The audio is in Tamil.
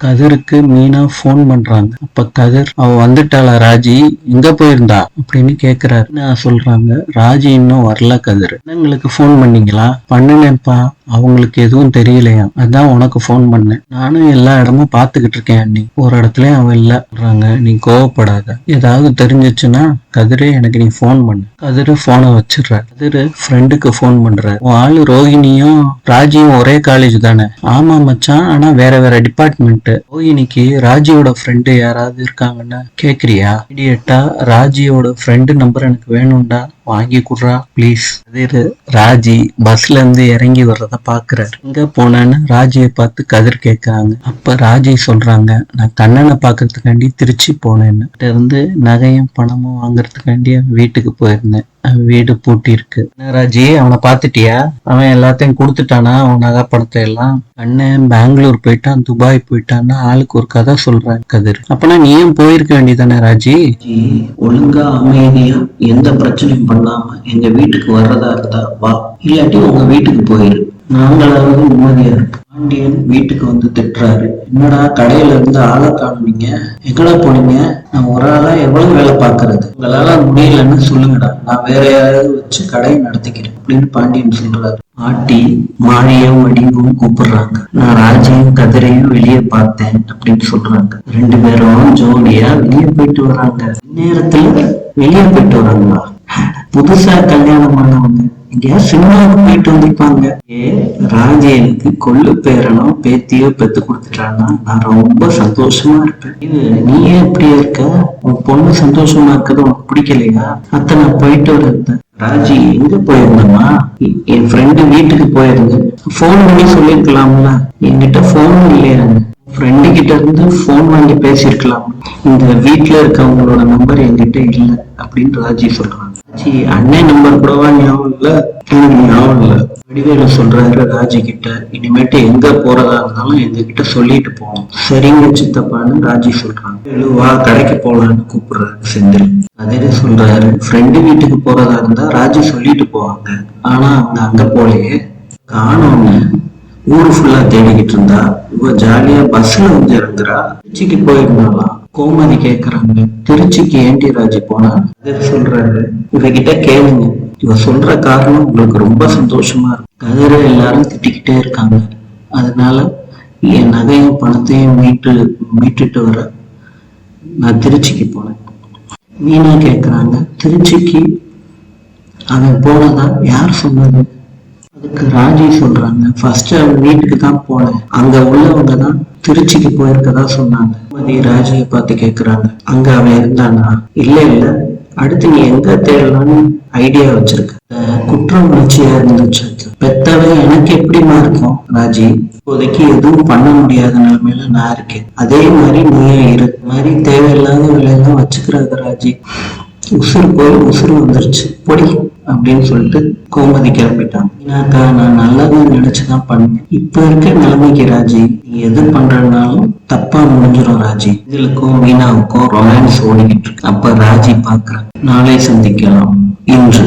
கதிருக்கு மீனா போன் பண்றாங்க. அப்ப கதிர், அவ வந்துட்டாளா ராஜி, எங்க போயிருந்தா அப்படின்னு கேக்குறாரு. நான் சொல்றாங்க, ராஜி இன்னும் வரல கதிர். எங்களுக்கு போன் பண்ணீங்களா? பண்ணுனேன்ப்பா, அவங்களுக்கு எதுவும் தெரியலையா, அதான் உனக்கு போன் பண்ணேன். நானும் எல்லா இடமும் பாத்துக்கிட்டு இருக்கேன் அண்ணி, ஒரு இடத்துலயும் அவன் இல்ல சொல்றாங்க. நீ கோவப்படாத, ஏதாவது தெரிஞ்சிச்சுன்னா கதிரே எனக்கு நீ போன் பண்ணு. கதிரு போனை வச்சிடுற. கதிரு ஃப்ரெண்டுக்கு போன் பண்ற. உன் ஆளு ரோஹிணியும் ராஜியும் ஒரே காலேஜ் தானே? ஆமா மச்சான், ஆனா வேற வேற டிபார்ட்மெண்ட். ரோஹிணிக்கு ராஜியோட ஃப்ரெண்டு யாராவது இருக்காங்கன்னு கேக்குறியா? இடியட்டா, ராஜியோட ஃப்ரெண்டு நம்பர் எனக்கு வேணும்டா, வாங்கி குடுறா ப்ளீஸ். கதிர் ராஜி பஸ்ல இருந்து இறங்கி வர்றத பாக்குறாரு. எங்க போனேன்னு ராஜியை பார்த்து கதிர் கேட்கறாங்க. அப்ப ராஜி சொல்றாங்க, நான் கண்ணனை பாக்குறதுக்காண்டி திருச்சி போனேன்னு. இருந்து நகையும் பணமும் வாங்குறதுக்காண்டி வீட்டுக்கு போயிருந்தேன். வீடு பூட்டி இருக்கு. ராஜி, அவனை பாத்துட்டியா? அவன் எல்லாத்தையும் கொடுத்துட்டானா, அவன் நகை பணத்தை எல்லாம்? அண்ணன் பெங்களூர் போயிட்டான், துபாய் போயிட்டான்னு ஆளுக்கு ஒரு கதை சொல்றான் கதிர். அப்பனா நீயும் போயிருக்க வேண்டியதானே ராஜி? ஒழுங்கா அமைதியா எந்த பிரச்சனையும் பண்ணாம எங்க வீட்டுக்கு வர்றதா இருந்தா வா, இல்லாட்டி உங்க வீட்டுக்கு போயிரு, நாங்களாவது நிம்மதியா இருக்கு. பாண்டியன் வீட்டுக்கு வந்து திட்டுறாரு. என்னடா கடையில இருந்து ஆளை காணுனீங்க, எங்கடா போனீங்க? நான் ஒரு ஆளா எவ்வளவு வேலை பாக்குறது, உங்களால முடியலன்னு சொல்லுங்கடா, நான் வேற யாராவது வச்சு கடையை நடத்திக்கிறேன் அப்படின்னு பாண்டியன் சொல்றாரு. ஆட்டி மாழியும் வடிவும் கூப்பிடுறாங்க. நான் ராஜையும் கதிரையும் வெளியே பார்த்தேன் அப்படின்னு சொல்றாங்க. ரெண்டு பேரும் ஜோடியா வெளியே போயிட்டு வராங்க. நேரத்துல வெளியே போயிட்டு வராங்களா? புதுசா கல்யாணம் பண்ணவங்க எங்கேயா சினிமாவுக்கு போயிட்டு வந்திருப்பாங்க. ராஜி எனக்கு கொள்ளு பேரனோ பேத்தியோ பெத்து கொடுத்துட்டான்னா நான் ரொம்ப சந்தோஷமா இருப்பேன். நீயே எப்படியா இருக்க? உன் பொண்ணு சந்தோஷமா இருக்கிறது உனக்கு பிடிக்கலையா? அத்தை நான் போயிட்டு வரேன். ராஜி எங்க போயிருந்தமா? என் ஃப்ரெண்டு வீட்டுக்கு போயிருந்தேன். போன் பண்ணி சொல்லிருக்கலாம்ல, என்கிட்ட போன் இல்லையா? ஃப்ரெண்டு கிட்ட இருந்து போன் வாங்கி பேசிருக்கலாம். இந்த வீட்டுல இருக்கவங்களோட நம்பர் என்கிட்ட இல்ல அப்படின்னு ராஜி சொல்றாங்க. அண்ணன் நம்பர் கூடவா ஞாபகம் இல்ல? ஞாபகம் இல்ல. வடிவேலு சொல்றாரு ராஜி கிட்ட, இனிமேட்டு எங்க போறதா இருந்தாலும் எங்க கிட்ட சொல்லிட்டு போவோம். சரிங்க சித்தப்பான்னு ராஜி சொல்றாங்க. வா கடைக்கு போலான்னு கூப்பிடுறாரு செந்தில். அதே சொல்றாரு, ஃப்ரெண்டு வீட்டுக்கு போறதா இருந்தா ராஜி சொல்லிட்டு போவாங்க, ஆனா அவங்க அங்க போலயே காணோம்னு ஊரு ஃபுல்லா தேடிக்கிட்டு இருந்தா. இவ ஜாலியா பஸ்ல வந்து இறங்குறா. திருச்சிக்கு போயிருந்தாலாம். கோமதி கேக்குறாங்க, திருச்சிக்கு ஏன்டி ராஜி போனா? சொல்றாரு, இவகிட்ட கேளுங்க, இவ சொல்ற காரணம் உங்களுக்கு ரொம்ப சந்தோஷமா இருக்கு. கதிரை எல்லாரும் திட்டிக்கிட்டே இருக்காங்க, அதனால என் நகையும் பணத்தையும் மீட்டுட்டு வர நான் திருச்சிக்கு போனேன். மீனா கேக்குறாங்க, திருச்சிக்கு அவன் போனதா யார் சொன்னது? அதுக்கு ராஜி சொல்றாங்க, ஃபர்ஸ்ட் அவன் வீட்டுக்கு தான் போனேன், அங்க உள்ளவங்க தான் திருச்சிக்கு போயிருக்கதா சொன்னாங்க. ராஜியை பார்த்து கேக்குறாங்க, அங்க அவன் இருந்தானா? இல்ல இல்ல, அடுத்து நீ எங்க தேடலாம்னு ஐடியா வச்சிருக்க? குற்ற உணர்ச்சியா இருந்துச்சு. பெத்தவன் எனக்கு எப்படிமா இருக்கும் ராஜி? இப்போதைக்கு எதுவும் பண்ண முடியாத நிலைமையில நான் இருக்கேன், அதே மாதிரி நீயே இரு. மாதிரி தேவையில்லாத வேலையெல்லாம் வச்சுக்கிறாங்க ராஜி. உசுறு போய் உசுறு வந்துருச்சு பொடி அப்படின்னு சொல்லிட்டு கோமதி கிளம்பிட்டான். ஏன்னாக்கா நான் நல்லதை நினைச்சுதான் பண்ணேன். இப்ப இருக்க நிலைமைக்கு ராஜி நீ எது பண்றதுனாலும் தப்பா முடிஞ்சிடும் ராஜி. இதுக்கும் மீனாவுக்கும் ரொமான்ஸ் ஓடிக்கிட்டு இருக்கு. அப்ப ராஜி பாக்குறேன். நாளை சந்திக்கலாம். இன்று